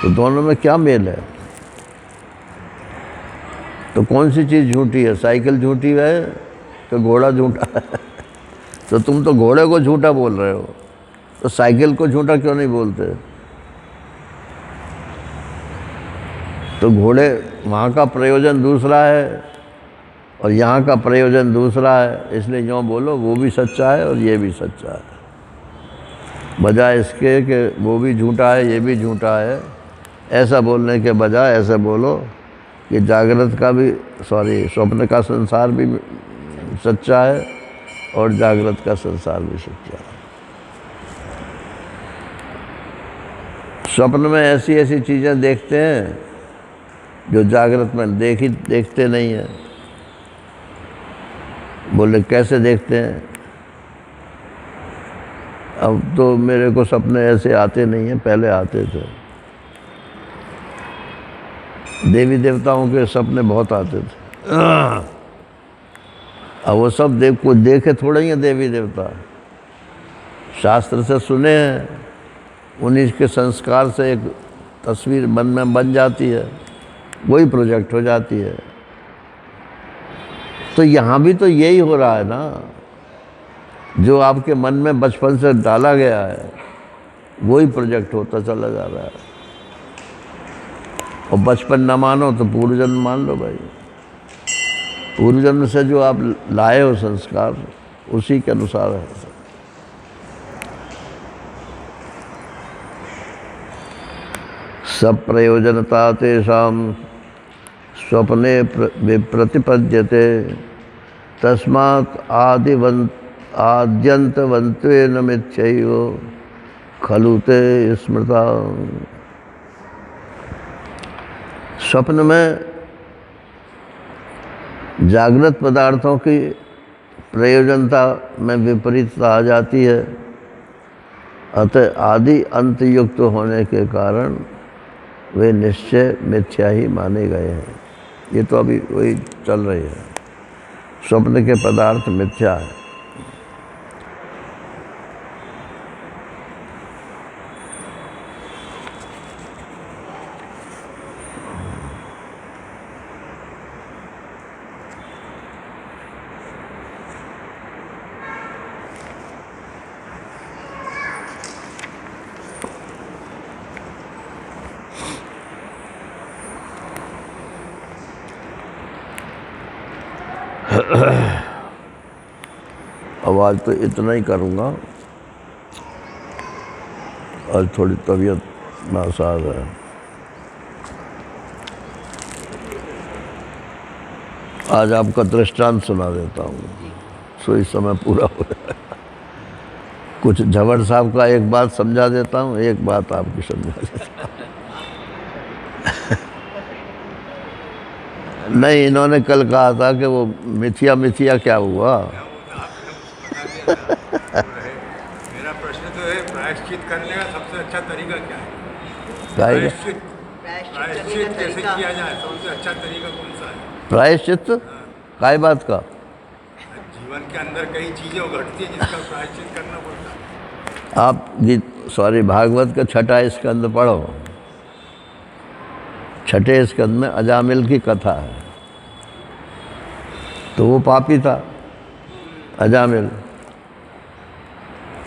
तो दोनों में क्या मेल है? तो कौन सी चीज़ झूठी है? साइकिल झूठी है तो घोड़ा झूठा है? तो तुम तो घोड़े को झूठा बोल रहे हो, तो साइकिल को झूठा क्यों नहीं बोलते? तो घोड़े वहाँ का प्रयोजन दूसरा है और यहाँ का प्रयोजन दूसरा है, इसलिए यूँ बोलो वो भी सच्चा है और ये भी सच्चा है, बजाय इसके कि वो भी झूठा है ये भी झूठा है। ऐसा बोलने के बजाय ऐसा बोलो कि जागृत का भी स्वप्न का संसार भी सच्चा है और जागृत का संसार भी सच्चा है। स्वप्न में ऐसी ऐसी चीज़ें देखते हैं जो जागृत में देखते नहीं हैं। बोले कैसे देखते हैं? अब तो मेरे को सपने ऐसे आते नहीं हैं, पहले आते थे। देवी देवताओं के सपने बहुत आते थे। अब वो सब देखे थोड़े ही हैं देवी देवता, शास्त्र से सुने हैं, उन्हीं के संस्कार से एक तस्वीर मन में बन जाती है, वही प्रोजेक्ट हो जाती है। तो यहाँ भी तो यही हो रहा है ना, जो आपके मन में बचपन से डाला गया है वही प्रोजेक्ट होता चला जा रहा है। और बचपन न मानो तो पूर्व जन्म मान लो भाई, पूर्व जन्म से जो आप लाए हो संस्कार उसी के अनुसार है। सब प्रयोजनता तेषां स्वप्ने प्रतिपद्यते तस्मात् आद्यन्तवन्त्वेन मिथ्यैव खलु ते स्मृता। स्वप्न में जागृत पदार्थों की प्रयोजनता में विपरीतता आ जाती है, अतः आदि अंत युक्त होने के कारण वे निश्चय मिथ्या ही माने गए हैं। ये तो अभी वही चल रही है, स्वप्न के पदार्थ मिथ्या है। अब आज तो इतना ही करूँगा, आज थोड़ी तबीयत नासाज है। आज आपका दृष्टांत सुना देता हूँ, सो इस समय पूरा हो जाएगा। कुछ झवर साहब का एक बात समझा देता हूँ, एक बात आपकी समझा देता हूँ। नहीं, इन्होंने कल कहा था कि वो मिथिया मिथिया क्या हुआ। मेरा प्रश्न तो है, प्रायश्चित करने का सबसे अच्छा तरीका क्या है? प्रायश्चित कैसे किया जाए, सबसे अच्छा तरीका कौन सा है? प्रायश्चित काय बात का? जीवन के अंदर कई चीजें घटती है जिसका प्रायश्चित करना पड़ता है। आप भागवत का छठा स्कंद पढ़ो। छठे स्कंद में अजामिल की कथा है। तो वो पापी था अजामिल।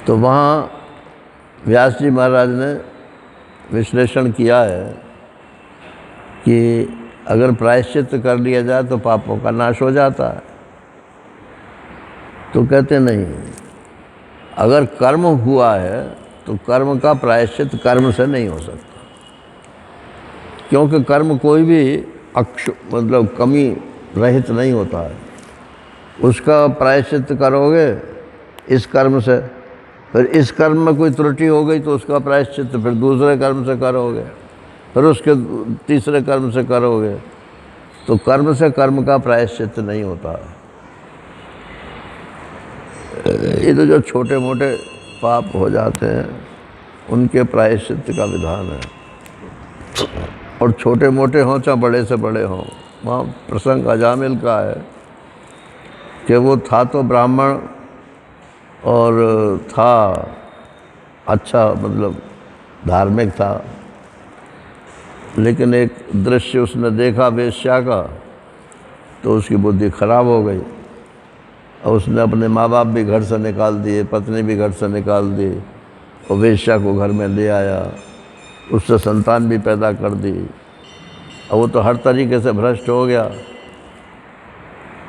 तो वहाँ व्यास जी महाराज ने विश्लेषण किया है कि अगर प्रायश्चित कर लिया जाए तो पापों का नाश हो जाता है। तो कहते नहीं, अगर कर्म हुआ है तो कर्म का प्रायश्चित कर्म से नहीं हो सकता, क्योंकि कर्म कोई भी मतलब कमी रहित नहीं होता है। उसका प्रायश्चित करोगे इस कर्म से, फिर इस कर्म में कोई त्रुटि हो गई तो उसका प्रायश्चित फिर दूसरे कर्म से करोगे, फिर उसके तीसरे कर्म से करोगे। तो कर्म से कर्म का प्रायश्चित नहीं होता। ये तो जो छोटे मोटे पाप हो जाते हैं उनके प्रायश्चित का विधान है, और छोटे मोटे हों चाहे बड़े से बड़े हों। वहाँ प्रसंग अजामिल का है कि वो था तो ब्राह्मण और था अच्छा, मतलब धार्मिक था, लेकिन एक दृश्य उसने देखा वेश्या का तो उसकी बुद्धि खराब हो गई, और उसने अपने माँ बाप भी घर से निकाल दिए, पत्नी भी घर से निकाल दी, और वेश्या को घर में ले आया, उससे संतान भी पैदा कर दी, और वो तो हर तरीके से भ्रष्ट हो गया।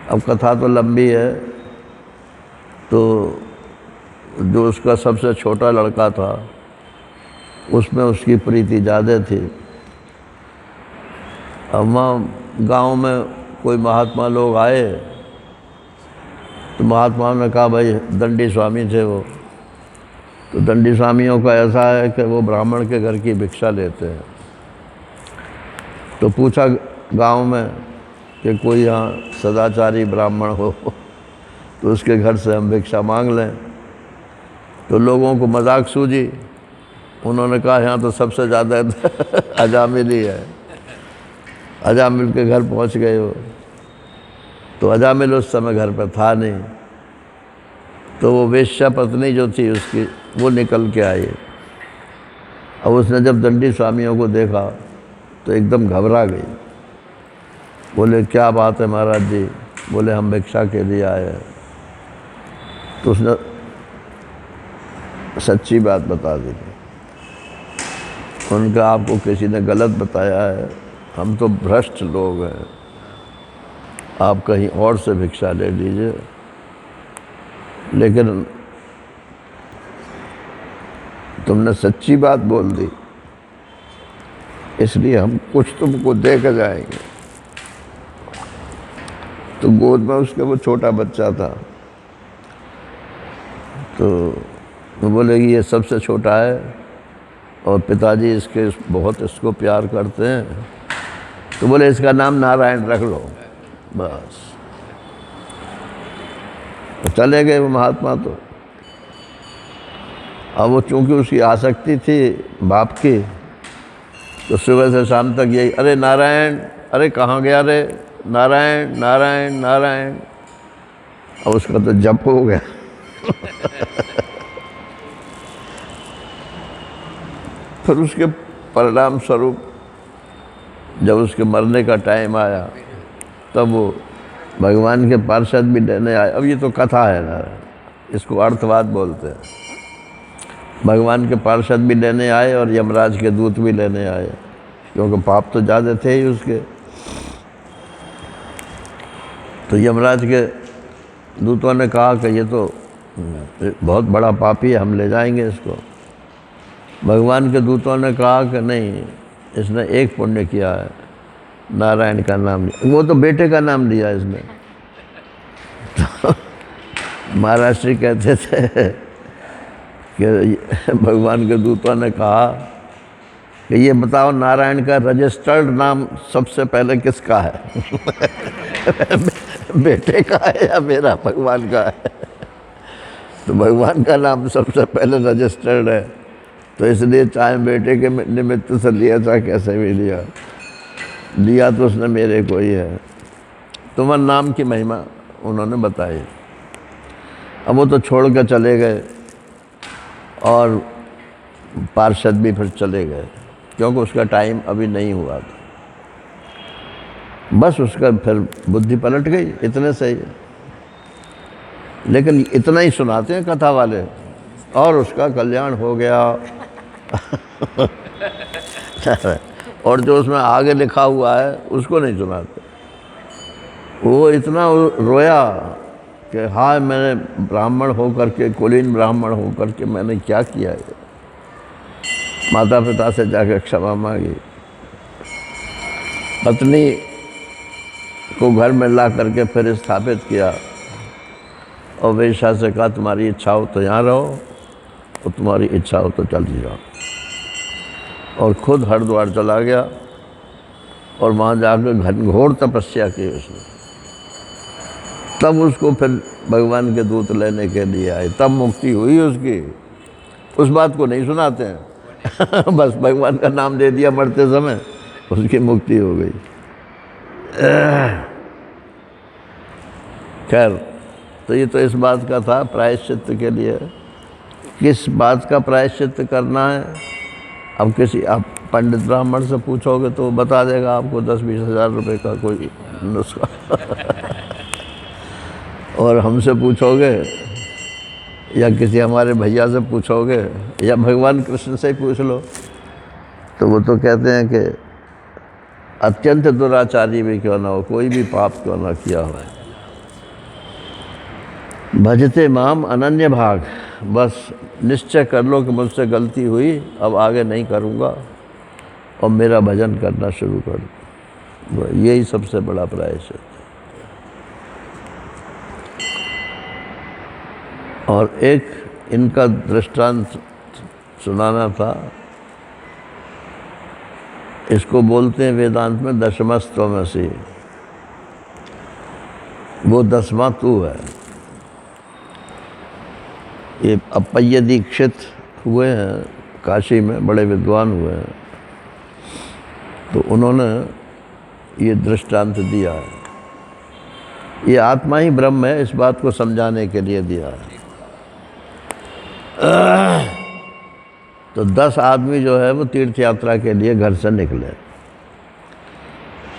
अब कथा तो लंबी है। तो जो उसका सबसे छोटा लड़का था उसमें उसकी प्रीति ज़्यादा थी। अब वहाँ गाँव में कोई महात्मा लोग आए तो महात्मा ने कहा, भाई दंडी स्वामी थे वो, तो दंडी स्वामियों का ऐसा है कि वो ब्राह्मण के घर की भिक्षा लेते हैं। तो पूछा गांव में कि कोई यहाँ सदाचारी ब्राह्मण हो तो उसके घर से हम भिक्षा मांग लें। तो लोगों को मजाक सूझी, उन्होंने कहा यहाँ तो सबसे ज़्यादा अजामिल ही है। अजामिल के घर पहुँच गए हो, तो अजामिल उस समय घर पर था नहीं। तो वो वेश्या पत्नी जो थी उसकी, वो निकल के आई। अब उसने जब दंडी स्वामियों को देखा तो एकदम घबरा गई। बोले, क्या बात है महाराज जी? बोले, हम भिक्षा के लिए आए हैं। तो उसने सच्ची बात बता दी। उनका आपको किसी ने गलत बताया है, हम तो भ्रष्ट लोग हैं, आप कहीं और से भिक्षा ले लीजिए। लेकिन तुमने सच्ची बात बोल दी, इसलिए हम कुछ तुमको दे के जाएंगे। तो गोद में उसके वो छोटा बच्चा था, तो वो बोले कि ये सबसे छोटा है और पिताजी इसको प्यार करते हैं, तो बोले इसका नाम नारायण रख लो बस। तो चले गए वो महात्मा। तो अब वो चूंकि उसकी आसक्ति थी बाप की, तो सुबह से शाम तक यही, अरे नारायण, अरे कहाँ गया रे, नारायण नारायण नारायण। अब उसका तो जप हो गया। फिर उसके परिणाम स्वरूप जब उसके मरने का टाइम आया, तब वो भगवान के पार्षद भी लेने आए। अब ये तो कथा है ना, इसको अर्थवाद बोलते हैं। भगवान के पार्षद भी लेने आए और यमराज के दूत भी लेने आए, क्योंकि पाप तो ज़्यादा थे ही उसके। तो यमराज के दूतों ने कहा कि ये तो बहुत बड़ा पापी है, हम ले जाएंगे इसको। भगवान के दूतों ने कहा कि नहीं, इसने एक पुण्य किया है, नारायण का नाम लिया, वो तो बेटे का नाम लिया इसने। तो महाराज श्री कहते थे कि भगवान के दूतों ने कहा कि ये बताओ नारायण का रजिस्टर्ड नाम सबसे पहले किसका है? बेटे का है या मेरा भगवान का है? तो भगवान का नाम सबसे पहले रजिस्टर्ड है, तो इसलिए चाहे बेटे के निमित्त से लिया चाहे कैसे भी लिया तो उसने मेरे को ही है। तुम्हारे नाम की महिमा उन्होंने बताई। अब वो तो छोड़ कर चले गए और पार्षद भी फिर चले गए, क्योंकि उसका टाइम अभी नहीं हुआ था। बस उसका फिर बुद्धि पलट गई, इतने से ही। लेकिन इतना ही सुनाते हैं कथा वाले, और उसका कल्याण हो गया। और जो उसमें आगे लिखा हुआ है उसको नहीं सुनाते। वो इतना रोया कि हाँ, मैंने ब्राह्मण होकर के, कुलीन ब्राह्मण होकर के मैंने क्या किया है। माता पिता से जाकर क्षमा मांगी, पत्नी को घर में ला करके फिर स्थापित किया, और वेश्या से कहा तुम्हारी इच्छा हो तो यहाँ रहो और तुम्हारी इच्छा हो तो चली जाओ। और खुद हरिद्वार चला गया और वहाँ जाकर घनघोर तपस्या की उसने। तब उसको फिर भगवान के दूत लेने के लिए आए, तब मुक्ति हुई उसकी। उस बात को नहीं सुनाते हैं। बस भगवान का नाम दे दिया मरते समय, उसकी मुक्ति हो गई। खैर, तो ये तो इस बात का था प्रायश्चित के लिए। किस बात का प्रायश्चित करना है, अब किसी आप पंडित ब्राह्मण से पूछोगे तो बता देगा आपको 10-20 हज़ार रुपये का कोई नुस्खा। और हमसे पूछोगे या किसी हमारे भैया से पूछोगे या भगवान कृष्ण से ही पूछ लो, तो वो तो कहते हैं कि अत्यंत दुराचारी भी क्यों ना हो, कोई भी पाप क्यों ना किया हो, भजते माम अनन्य भाग, बस निश्चय कर लो कि मुझसे गलती हुई, अब आगे नहीं करूँगा और मेरा भजन करना शुरू कर दो। यही सबसे बड़ा प्रायश्चित है। और एक इनका दृष्टांत सुनाना था। इसको बोलते हैं वेदांत में दशमस्त्वमसि, वो 10वां तू है। ये अप्पय्य दीक्षित हुए हैं काशी में, बड़े विद्वान हुए हैं, तो उन्होंने ये दृष्टांत दिया है। ये आत्मा ही ब्रह्म है, इस बात को समझाने के लिए दिया है। तो 10 आदमी जो है वो तीर्थ यात्रा के लिए घर से निकले।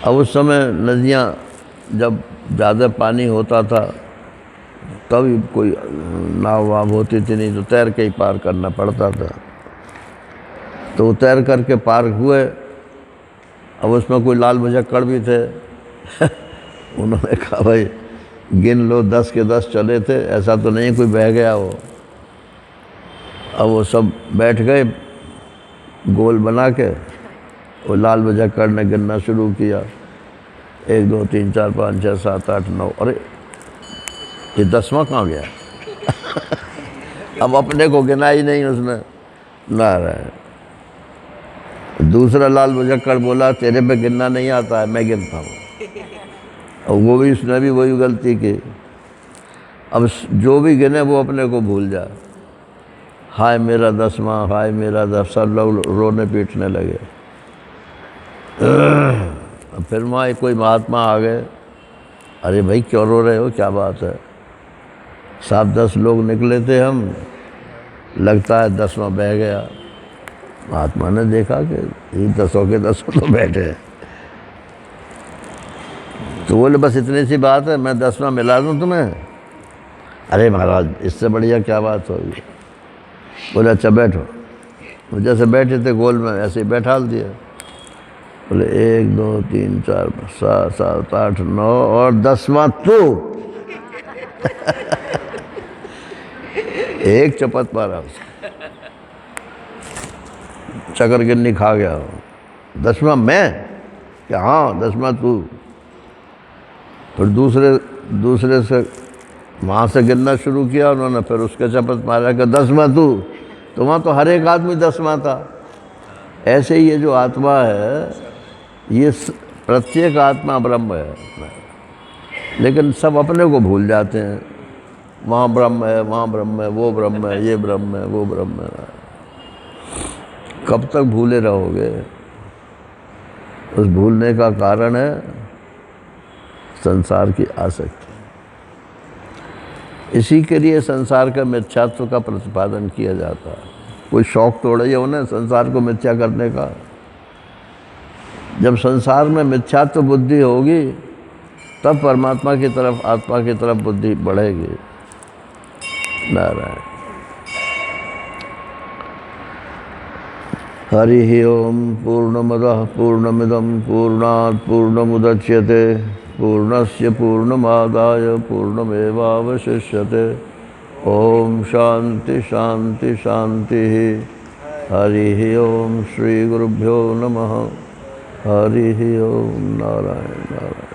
अब उस समय नदियाँ जब ज़्यादा पानी होता था तभी कोई नाव वाव होती थी नहीं, तो तैर के ही पार करना पड़ता था। तो तैर करके पार हुए। अब उसमें कोई लाल भुजक्कड़ भी थे। उन्होंने कहा भाई गिन लो, 10 के 10 चले थे, ऐसा तो नहीं कोई बह गया हो। अब वो सब बैठ गए गोल बना के, वो लाल भुजक्कड़ ने गिनना शुरू किया, 1 2 3 4 5 6 7 8 9, अरे ये 10वां कहाँ गया? अब अपने को गिना ही नहीं उसने। नारायण। दूसरा लाल बुझक्कड़ बोला तेरे पे गिनना नहीं आता है, मैं गिनता हूँ। और वो भी, उसने भी वही गलती की। अब जो भी गिने वो अपने को भूल जाए। हाय मेरा 10वां, हाय मेरा 10, सब लोग रोने पीटने लगे। फिर वहाँ कोई महात्मा आ गए, अरे भाई क्यों रो रहे हो, क्या बात है? 7-10 लोग निकले थे हम, लगता है 10वां बह गया। महात्मा ने देखा कि ये 10 के 10 तो बैठे हैं, तो बोले बस इतनी सी बात है, मैं 10वां मिला दूं तुम्हें? अरे महाराज इससे बढ़िया क्या बात होगी। बोले अच्छा बैठो। वो जैसे बैठे थे गोल में ऐसे ही बैठा दिया। बोले 1 2 3 4 5 7 8 9 और 10वां तू। एक चपत मारा उसको, चक्कर गिन्नी खा गया। 10वां मैं? क्या? हाँ 10वां तू। फिर दूसरे से वहाँ से गिनना शुरू किया उन्होंने, फिर उसके चपत मारा कि 10वां तू। तो वहाँ तो हर एक आदमी 10वां था। ऐसे ही ये जो आत्मा है, ये प्रत्येक आत्मा ब्रह्म है, लेकिन सब अपने को भूल जाते हैं। वहाँ ब्रह्म है, वहाँ ब्रह्म है, वो ब्रह्म है, ये ब्रह्म है, वो ब्रह्म है। कब तक भूले रहोगे? उस भूलने का कारण है संसार की आसक्ति। इसी के लिए संसार का मिथ्यात्व का प्रतिपादन किया जाता है। कोई शौक थोड़ा ही हो ना संसार को मिथ्या करने का। जब संसार में मिथ्यात्व बुद्धि होगी तब परमात्मा की तरफ, आत्मा की तरफ बुद्धि बढ़ेगी। नारायण। हरि ओम। पूर्णमदः पूर्णमिदं पूर्णात् पूर्णमुदच्यते पूर्णस्य पूर्णमादाय पूर्णमेवावशिष्यते। ओम शांति शांति शांति। हरि ओम। श्री गुरुभ्यो नमः। हरि ओम। नारायण नारायण।